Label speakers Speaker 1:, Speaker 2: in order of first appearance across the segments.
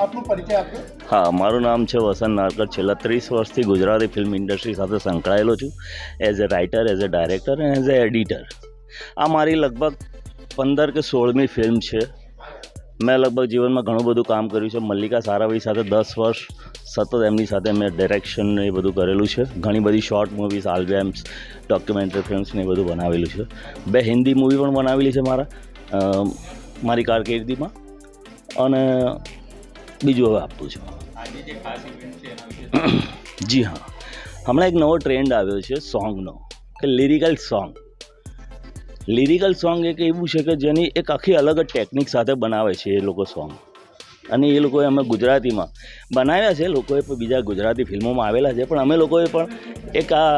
Speaker 1: આપનો પરિચય આપજો.
Speaker 2: હા, મારું નામ છે વસંત નારકર. છેલ્લા 30 વર્ષથી ગુજરાતી ફિલ્મ ઇન્ડસ્ટ્રી સાથે સંકળાયેલો છું, as a writer, as a director અને એઝ અ એડિટર. આ મારી લગભગ 15 કે 16મી ફિલ્મ છે. મેં લગભગ જીવનમાં ઘણું બધું કામ કર્યું છે. મલ્લિકા સારાભાઈ સાથે 10 વર્ષ સતત એમની સાથે મેં ડાયરેક્શન એ બધું કરેલું છે. ઘણી બધી short movies, albums, documentary films ને એ બધું બનાવેલું છે. 2 હિન્દી મૂવી પણ બનાવેલી છે મારી કારકિર્દીમાં, અને બીજું હવે આપતું છું. જી હા, હમણાં એક નવો ટ્રેન્ડ આવ્યો છે સોંગનો, કે લિરિકલ સોંગ. લિરિકલ સોંગ એક એવું છે કે જેની એક આખી અલગ જ ટેકનિક સાથે બનાવે છે એ લોકો સોંગ, અને એ લોકોએ અમે ગુજરાતીમાં બનાવ્યા છે. લોકોએ પણ બીજા ગુજરાતી ફિલ્મોમાં આવેલા છે, પણ અમે લોકોએ પણ એક આ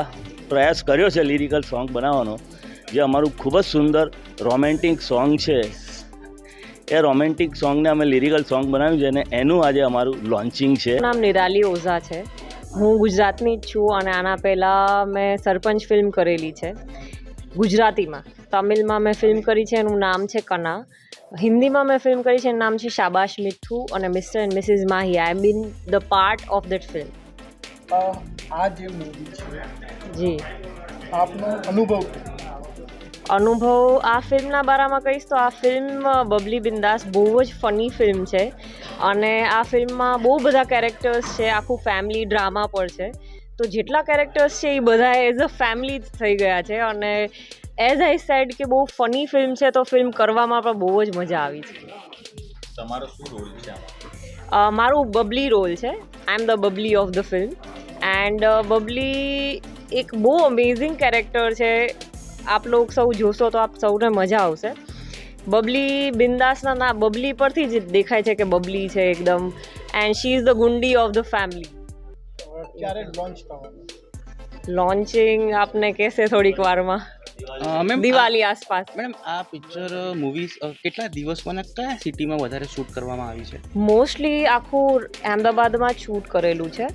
Speaker 2: પ્રયાસ કર્યો છે લિરિકલ સોંગ બનાવવાનો, જે અમારું ખૂબ જ સુંદર રોમેન્ટિક સોંગ છે. એ રોમેન્ટિક સોંગને અમે લિરિકલ સોંગ બનાવ્યું છે, અને એનું આજે અમારું લોન્ચિંગ છે.
Speaker 3: નામ નિરાલી ઓઝા છે. હું ગુજરાતની જ છું, અને આના પહેલાં મેં સરપંચ ફિલ્મ કરેલી છે ગુજરાતીમાં. તમિલમાં મેં ફિલ્મ કરી છે, એનું નામ છે કના. હિન્દીમાં મેં ફિલ્મ કરી છે, એનું નામ છે શાબાશ મિઠ્ઠુ અને mister and missus Mahi. I am been the part of that film.
Speaker 1: આ જે મૂવી છે,
Speaker 3: જી,
Speaker 1: આપનો અનુભવ
Speaker 3: આ ફિલ્મના બારામાં કહીશ તો આ ફિલ્મ બબલી બિંદાસ બહુ જ ફની ફિલ્મ છે, અને આ ફિલ્મમાં બહુ બધા કેરેક્ટર્સ છે. આખું ફેમિલી ડ્રામા પર છે, તો જેટલા કેરેક્ટર્સ છે એ બધા એઝ અ ફેમિલી જ થઈ ગયા છે. અને એઝ આઈ સેડ કે બહુ ફની ફિલ્મ છે, તો ફિલ્મ કરવામાં પણ બહુ જ મજા આવી છે.
Speaker 4: તમારો શું રોલ છે?
Speaker 3: મારું બબલી રોલ છે. I am the bubbly of the film. And bubbly એક બહુ અમેઝિંગ કેરેક્ટર છે. આપ લોગ સૌ જોશો તો આપ સૌને મજા આવશે. બબલી બિંદાસના બબલી પરથી જ દેખાય છે કે બબલી છે એકદમ, એન્ડ શી ઇઝ ધ ગુંડી ઓફ ધ ફેમિલી.
Speaker 1: ક્યારે લોન્ચ થવાનું?
Speaker 3: લોન્ચિંગ આપને કહેશે થોડીક વારમાં,
Speaker 5: મેમ
Speaker 3: દિવાળી આસપાસ.
Speaker 5: મેડમ, આ પિક્ચર મૂવીઝ કેટલા દિવસમાં અને કયા સિટીમાં વધારે શૂટ કરવામાં આવી છે?
Speaker 3: મોસ્ટલી આખું અહેમદાબાદમાં જ શૂટ કરેલું છે.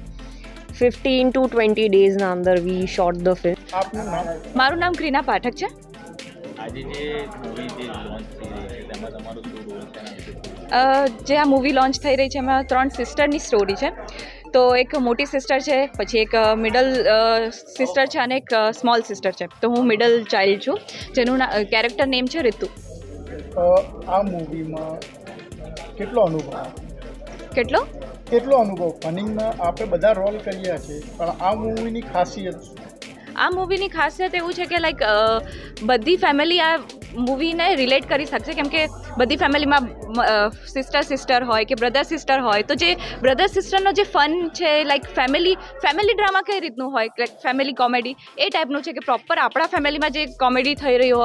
Speaker 3: 15 to 20 ડેઝના અંદર વી શોટ ધ ફિલ્મ.
Speaker 1: આપનું નામ?
Speaker 6: મારું નામ ક્રીના પાઠક છે.
Speaker 4: આજે જે મૂવી જે લોન્ચ થઈ રહી છે તેમાં તમારો શું રોલ છે?
Speaker 6: જે આ મૂવી લોન્ચ થઈ રહી છે એમાં 3 સિસ્ટરની સ્ટોરી છે. તો એક મોટી સિસ્ટર છે, પછી એક મિડલ સિસ્ટર છે, અને એક સ્મોલ સિસ્ટર છે. તો હું મિડલ ચાઇલ્ડ છું, જેનું કેરેક્ટર નેમ છે રિતુ.
Speaker 1: આ મૂવીમાં કેટલો અનુભવ ફનિંગમાં આપણે બધા રોલ કર્યા છે, પણ આ મૂવીની ખાસિયત શું?
Speaker 6: આ મૂવીની ખાસિયત એવું છે કે લાઈક બધી ફેમિલી આ મૂવીને રિલેટ કરી શકશે, કેમ કે બધી ફેમિલીમાં સિસ્ટર હોય કે બ્રધર સિસ્ટર હોય, તો જે બ્રધર સિસ્ટરનો જે ફન છે, લાઈક ફેમિલી ડ્રામા કઈ રીતનું હોય, લાઈક ફેમિલી કોમેડી એ ટાઈપનું છે, કે પ્રોપર આપણા ફેમિલીમાં જે કોમેડી થઈ રહ્યું હોય